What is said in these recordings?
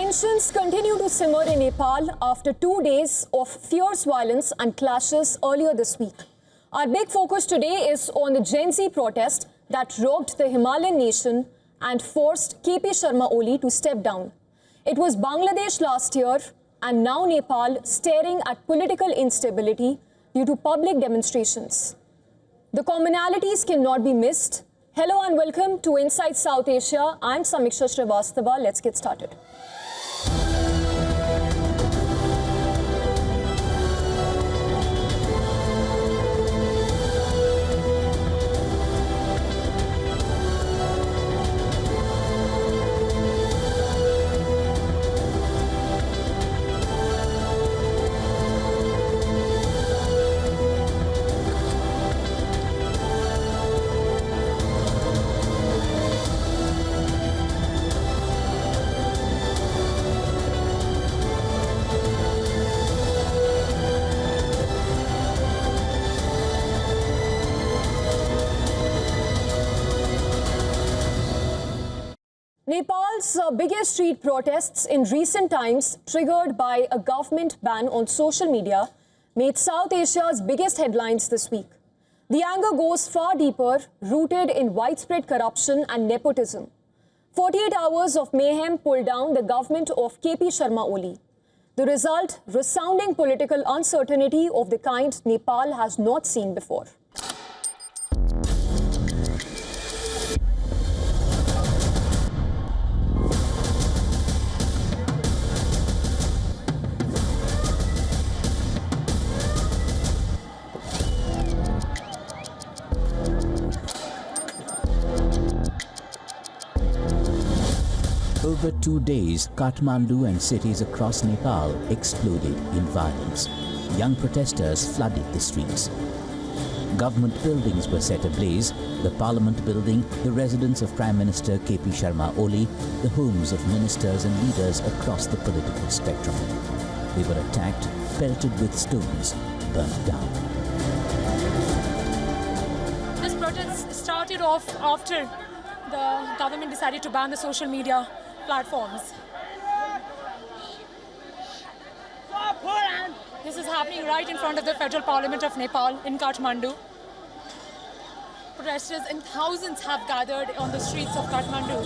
Tensions continue to simmer in Nepal after 2 days of fierce violence and clashes earlier this week. Our big focus today is on the Gen Z protest that rocked the Himalayan nation and forced KP Sharma Oli to step down. It was Bangladesh last year and now Nepal staring at political instability due to public demonstrations. The commonalities cannot be missed. Hello and welcome to Inside South Asia. I'm Samiksha Srivastava. Let's get started. Nepal's biggest street protests in recent times, triggered by a government ban on social media, made South Asia's biggest headlines this week. The anger goes far deeper, rooted in widespread corruption and nepotism. 48 hours of mayhem pulled down the government of KP Sharma Oli. The result, resounding political uncertainty of the kind Nepal has not seen before. Over 2 days, Kathmandu and cities across Nepal exploded in violence. Young protesters flooded the streets. Government buildings were set ablaze, the Parliament building, the residence of Prime Minister KP Sharma Oli, the homes of ministers and leaders across the political spectrum. They were attacked, pelted with stones, burnt down. This protest started off after the government decided to ban the social media platforms. This is happening right in front of the Federal Parliament of Nepal in Kathmandu. Protesters in thousands have gathered on the streets of Kathmandu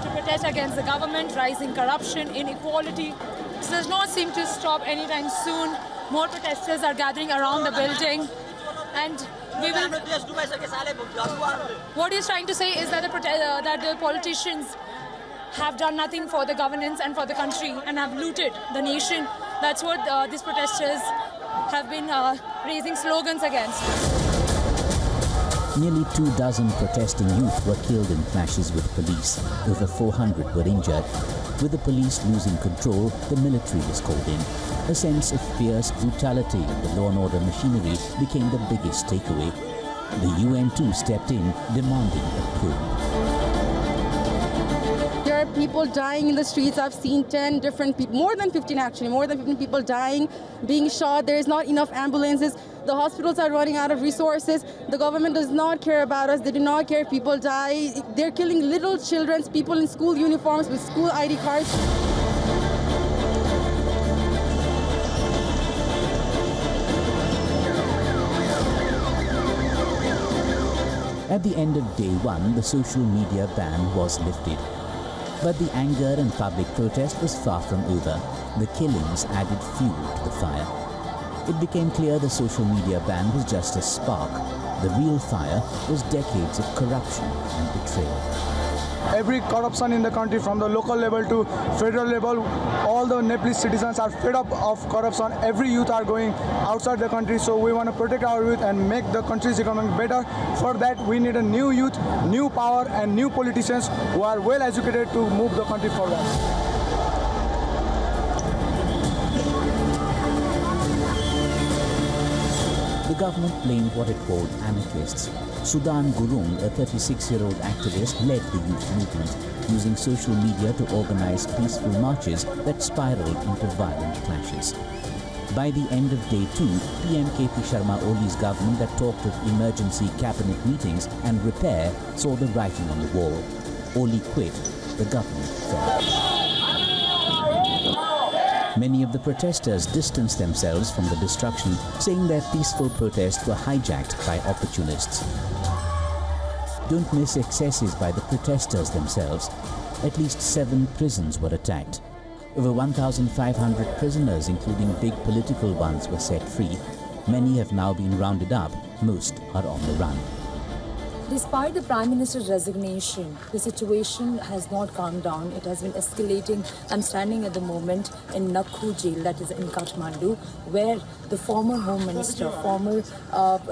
to protest against the government, rising corruption, inequality. This does not seem to stop anytime soon. More protesters are gathering around the building, and we will. What he's trying to say is that the politicians have done nothing for the governance and for the country and have looted the nation. That's what these protesters have been raising slogans against. Nearly 24 protesting youth were killed in clashes with police. Over 400 were injured. With the police losing control, the military was called in. A sense of fierce brutality in the law and order machinery became the biggest takeaway. The UN too stepped in, demanding a coup. There are people dying in the streets. I've seen 10 different people, more than 15 actually, more than 15 people dying, being shot. There is not enough ambulances. The hospitals are running out of resources. The government does not care about us. They do not care if people die. They're killing little children, people in school uniforms with school ID cards. At the end of day one, the social media ban was lifted. But the anger and public protest was far from over. The killings added fuel to the fire. It became clear the social media ban was just a spark. The real fire was decades of corruption and betrayal. Every corruption in the country, from the local level to federal level, all the Nepalese citizens are fed up of corruption. Every youth are going outside the country, so we want to protect our youth and make the country's economy better. For that, we need a new youth, new power, and new politicians who are well educated to move the country forward. The government blamed what it called anarchists. Sudan Gurung, a 36-year-old activist, led the youth movement, using social media to organize peaceful marches that spiraled into violent clashes. By the end of day 2, PM KP Sharma Oli's government that talked of emergency cabinet meetings and repair saw the writing on the wall. Oli quit, the government fell. Many of the protesters distanced themselves from the destruction, saying their peaceful protests were hijacked by opportunists. Don't miss excesses by the protesters themselves. At least 7 prisons were attacked. Over 1,500 prisoners, including big political ones, were set free. Many have now been rounded up. Most are on the run. Despite the Prime Minister's resignation, the situation has not calmed down. It has been escalating. I'm standing at the moment in Nakhu jail, that is in Kathmandu, where the former Home Minister, former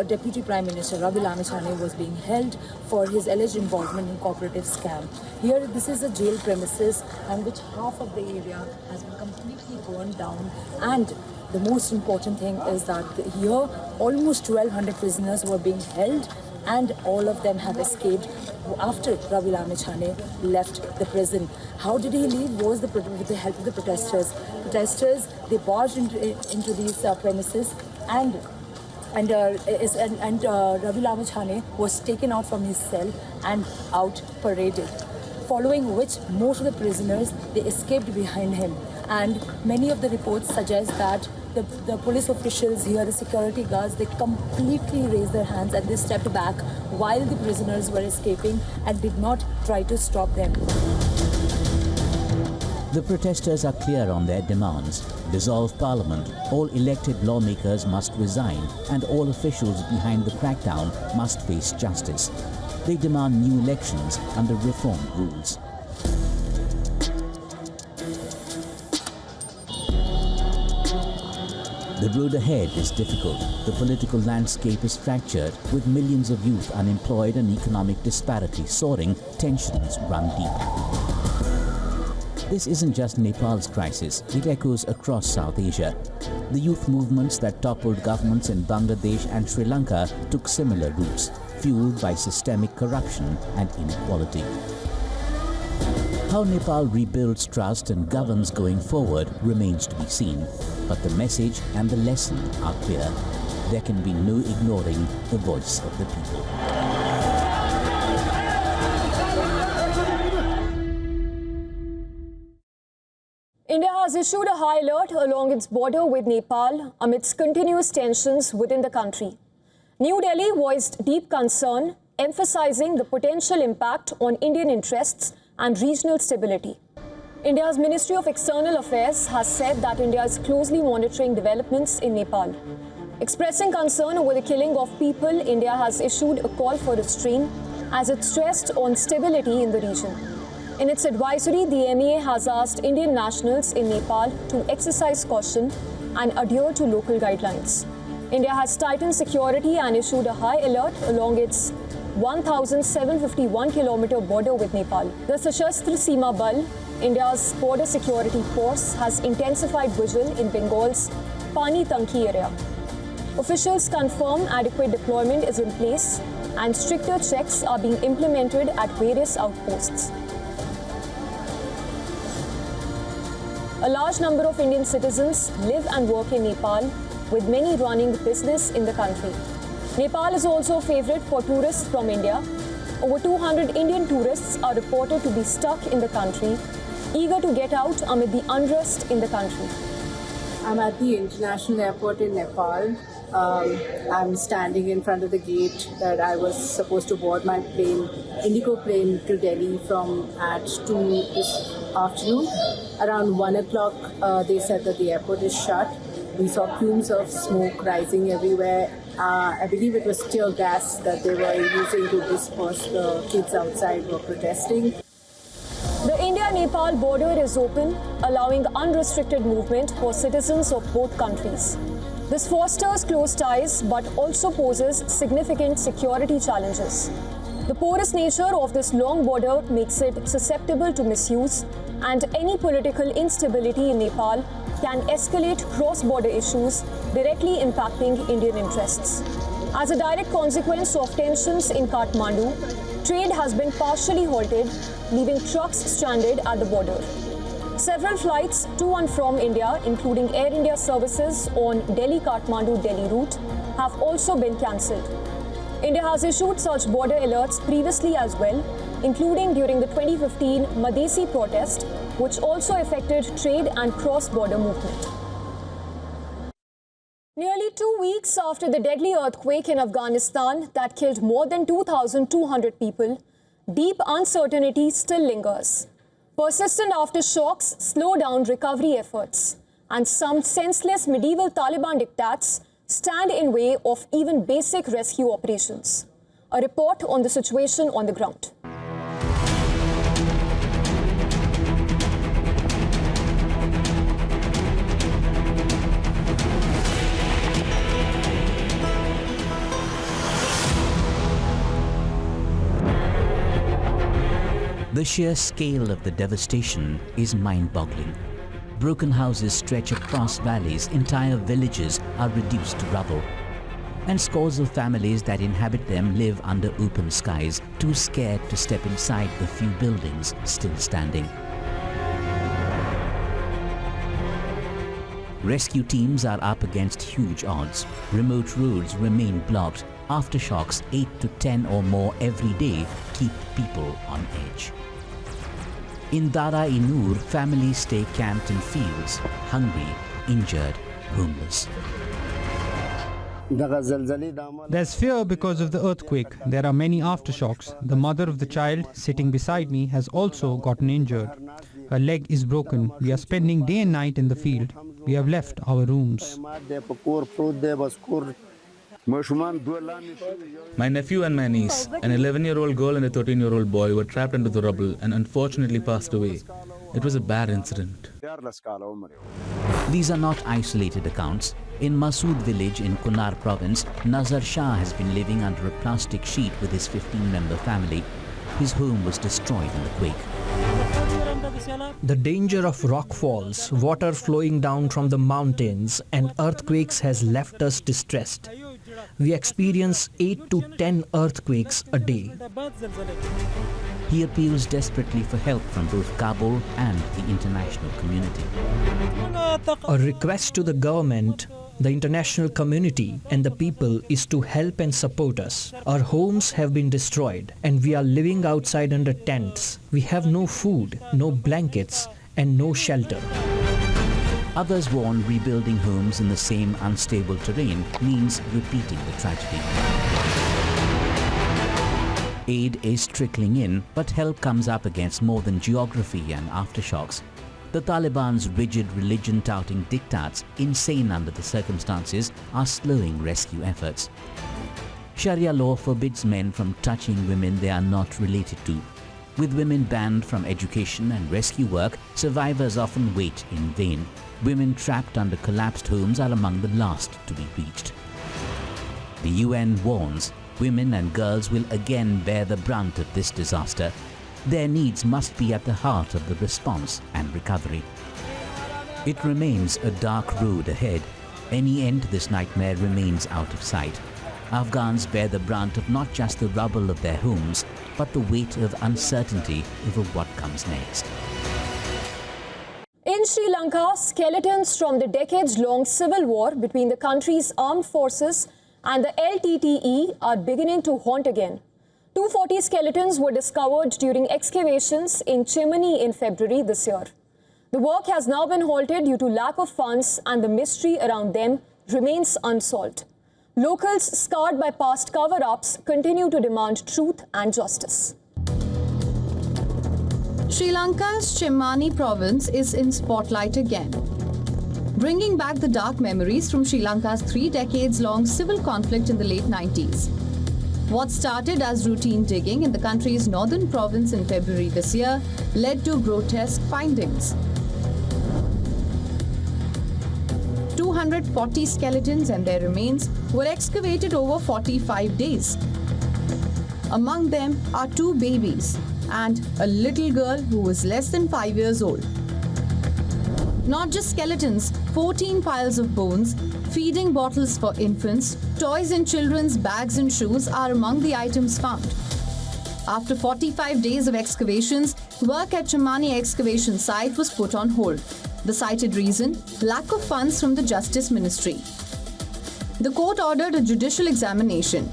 Deputy Prime Minister Ravi Lamechhane was being held for his alleged involvement in cooperative scam. Here, this is a jail premises on which half of the area has been completely burned down, and the most important thing is that here almost 1,200 prisoners were being held, and all of them have escaped after Ravi Lamechhane left the prison. How did he leave? Was with the help of the protesters. Protesters, they barged into these premises, and Ravi Lamechhane was taken out from his cell and out paraded. Following which, most of the prisoners, they escaped behind him. And many of the reports suggest that the police officials here, the security guards, they completely raised their hands and they stepped back while the prisoners were escaping and did not try to stop them. The protesters are clear on their demands. Dissolve parliament, all elected lawmakers must resign, and all officials behind the crackdown must face justice. They demand new elections under reformed rules. The road ahead is difficult. The political landscape is fractured, with millions of youth unemployed and economic disparity soaring. Tensions run deep. This isn't just Nepal's crisis, it echoes across South Asia. The youth movements that toppled governments in Bangladesh and Sri Lanka took similar routes, fueled by systemic corruption and inequality. How Nepal rebuilds trust and governs going forward remains to be seen, but the message and the lesson are clear. There can be no ignoring the voice of the people. India has issued a high alert along its border with Nepal amidst continuous tensions within the country. New Delhi voiced deep concern, emphasizing the potential impact on Indian interests and regional stability. India's Ministry of External Affairs has said that India is closely monitoring developments in Nepal. Expressing concern over the killing of people, India has issued a call for restraint as it stressed on stability in the region. In its advisory, the MEA has asked Indian nationals in Nepal to exercise caution and adhere to local guidelines. India has tightened security and issued a high alert along its 1,751-kilometer border with Nepal. The Sashastra Seema Bal, India's border security force, has intensified vigil in Bengal's Pani Tanki area. Officials confirm adequate deployment is in place and stricter checks are being implemented at various outposts. A large number of Indian citizens live and work in Nepal, with many running business in the country. Nepal is also a favorite for tourists from India. Over 200 Indian tourists are reported to be stuck in the country, eager to get out amid the unrest in the country. I'm at the international airport in Nepal. I'm standing in front of the gate that I was supposed to board my plane, Indigo plane to Delhi from at 2 this afternoon. Around 1 o'clock, they said that the airport is shut. We saw plumes of smoke rising everywhere. I believe it was tear gas that they were using to disperse the kids outside who were protesting. The India-Nepal border is open, allowing unrestricted movement for citizens of both countries. This fosters close ties but also poses significant security challenges. The porous nature of this long border makes it susceptible to misuse, and any political instability in Nepal can escalate cross-border issues, directly impacting Indian interests. As a direct consequence of tensions in Kathmandu, trade has been partially halted, leaving trucks stranded at the border. Several flights to and from India, including Air India services on Delhi-Kathmandu-Delhi route, have also been cancelled. India has issued such border alerts previously as well, including during the 2015 Madesi protest, which also affected trade and cross-border movement. Nearly 2 weeks after the deadly earthquake in Afghanistan that killed more than 2,200 people, deep uncertainty still lingers. Persistent aftershocks slow down recovery efforts, and some senseless medieval Taliban diktats stand in way of even basic rescue operations. A report on the situation on the ground. The sheer scale of the devastation is mind-boggling. Broken houses stretch across valleys, entire villages are reduced to rubble. And scores of families that inhabit them live under open skies, too scared to step inside the few buildings still standing. Rescue teams are up against huge odds. Remote roads remain blocked. Aftershocks 8 to 10 or more every day keep people on edge. In Dara-i-Noor, families stay camped in fields, hungry, injured, homeless. There's fear because of the earthquake. There are many aftershocks. The mother of the child sitting beside me has also gotten injured. Her leg is broken. We are spending day and night in the field. We have left our rooms. My nephew and my niece, an 11-year-old girl and a 13-year-old boy, were trapped under the rubble and unfortunately passed away. It was a bad incident. These are not isolated accounts. In Masood village in Kunar province, Nazar Shah has been living under a plastic sheet with his 15-member family. His home was destroyed in the quake. The danger of rockfalls, water flowing down from the mountains, and earthquakes has left us distressed. We experience 8 to 10 earthquakes a day. He appeals desperately for help from both Kabul and the international community. A request to the government, the international community and the people is to help and support us. Our homes have been destroyed and we are living outside under tents. We have no food, no blankets and no shelter. Others warn rebuilding homes in the same unstable terrain means repeating the tragedy. Aid is trickling in, but help comes up against more than geography and aftershocks. The Taliban's rigid religion-touting diktats, insane under the circumstances, are slowing rescue efforts. Sharia law forbids men from touching women they are not related to. With women banned from education and rescue work, survivors often wait in vain. Women trapped under collapsed homes are among the last to be reached. The UN warns women and girls will again bear the brunt of this disaster. Their needs must be at the heart of the response and recovery. It remains a dark road ahead. Any end to this nightmare remains out of sight. Afghans bear the brunt of not just the rubble of their homes, but the weight of uncertainty over what comes next. In Sri Lanka, skeletons from the decades-long civil war between the country's armed forces and the LTTE are beginning to haunt again. 240 skeletons were discovered during excavations in Chimney in February this year. The work has now been halted due to lack of funds and the mystery around them remains unsolved. Locals scarred by past cover-ups continue to demand truth and justice. Sri Lanka's Chimney province is in spotlight again, bringing back the dark memories from Sri Lanka's 3 decades-long civil conflict in the late 90s. What started as routine digging in the country's northern province in February this year led to grotesque findings. 240 skeletons and their remains were excavated over 45 days. Among them are 2 babies and a little girl who was less than 5 years old. Not just skeletons, 14 piles of bones, feeding bottles for infants, toys and children's bags and shoes are among the items found. After 45 days of excavations, work at Chimney excavation site was put on hold. The cited reason, lack of funds from the Justice Ministry. The court ordered a judicial examination.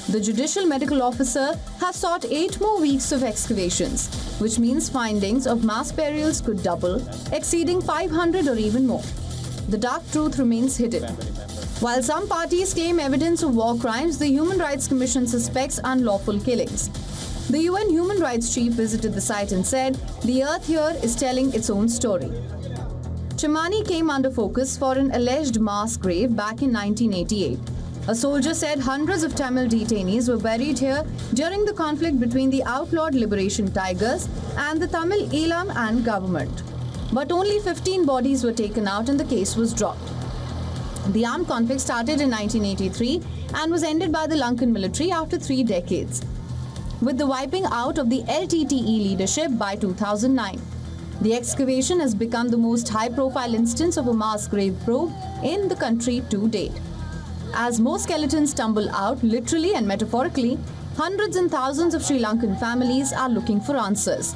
The judicial medical officer has sought 8 more weeks of excavations, which means findings of mass burials could double, exceeding 500 or even more. The dark truth remains hidden. While some parties claim evidence of war crimes, the Human Rights Commission suspects unlawful killings. The UN Human Rights Chief visited the site and said, the earth here is telling its own story. Chimani came under focus for an alleged mass grave back in 1988. A soldier said hundreds of Tamil detainees were buried here during the conflict between the outlawed Liberation Tigers and the Tamil Elam and government. But only 15 bodies were taken out and the case was dropped. The armed conflict started in 1983 and was ended by the Lankan military after 3 decades, with the wiping out of the LTTE leadership by 2009. The excavation has become the most high-profile instance of a mass grave probe in the country to date. As more skeletons tumble out, literally and metaphorically, hundreds and thousands of Sri Lankan families are looking for answers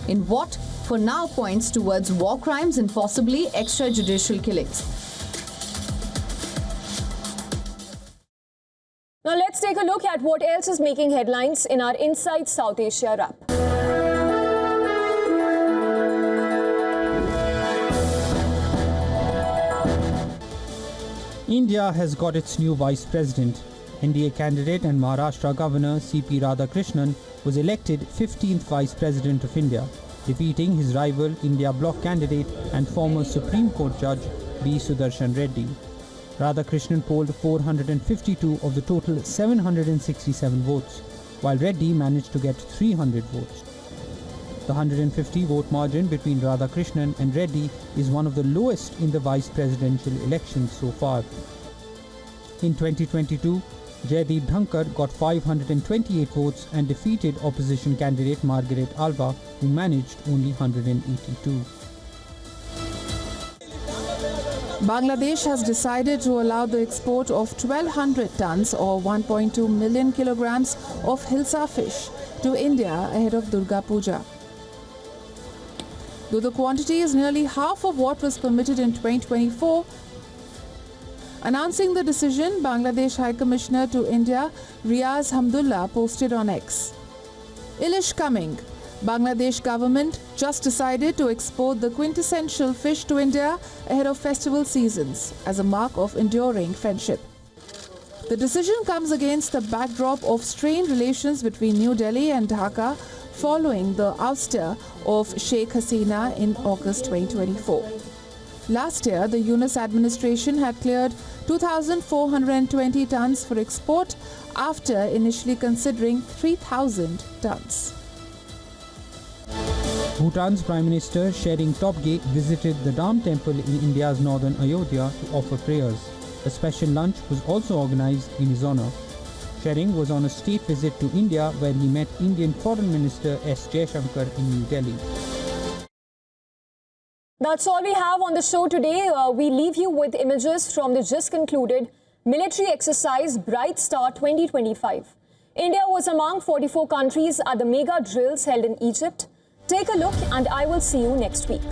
in what, for now, points towards war crimes and possibly extrajudicial killings. Now let's take a look at what else is making headlines in our Inside South Asia wrap. India has got its new vice president. NDA candidate and Maharashtra governor CP Radhakrishnan was elected 15th vice president of India, defeating his rival India bloc candidate and former Supreme Court judge B. Sudarshan Reddy. Radhakrishnan polled 452 of the total 767 votes, while Reddy managed to get 300 votes. The 150 vote margin between Radhakrishnan and Reddy is one of the lowest in the vice presidential elections so far. In 2022, Jaideep Dhankar got 528 votes and defeated opposition candidate Margaret Alva, who managed only 182. Bangladesh has decided to allow the export of 1,200 tons or 1.2 million kilograms of hilsa fish to India ahead of Durga Puja. Though the quantity is nearly half of what was permitted in 2024, announcing the decision, Bangladesh High Commissioner to India Riaz Hamdullah posted on X. Ilish coming. Bangladesh government just decided to export the quintessential fish to India ahead of festival seasons as a mark of enduring friendship. The decision comes against the backdrop of strained relations between New Delhi and Dhaka following the ouster of Sheikh Hasina in August 2024. Last year, the Yunus administration had cleared 2,420 tons for export after initially considering 3,000 tons. Bhutan's Prime Minister Shering Tobgay visited the Dham temple in India's northern Ayodhya to offer prayers. A special lunch was also organized in his honor. Shering was on a state visit to India where he met Indian Foreign Minister S. Jaishankar in New Delhi. That's all we have on the show today. We leave you with images from the just concluded military exercise Bright Star 2025. India was among 44 countries at the mega drills held in Egypt. Take a look and I will see you next week.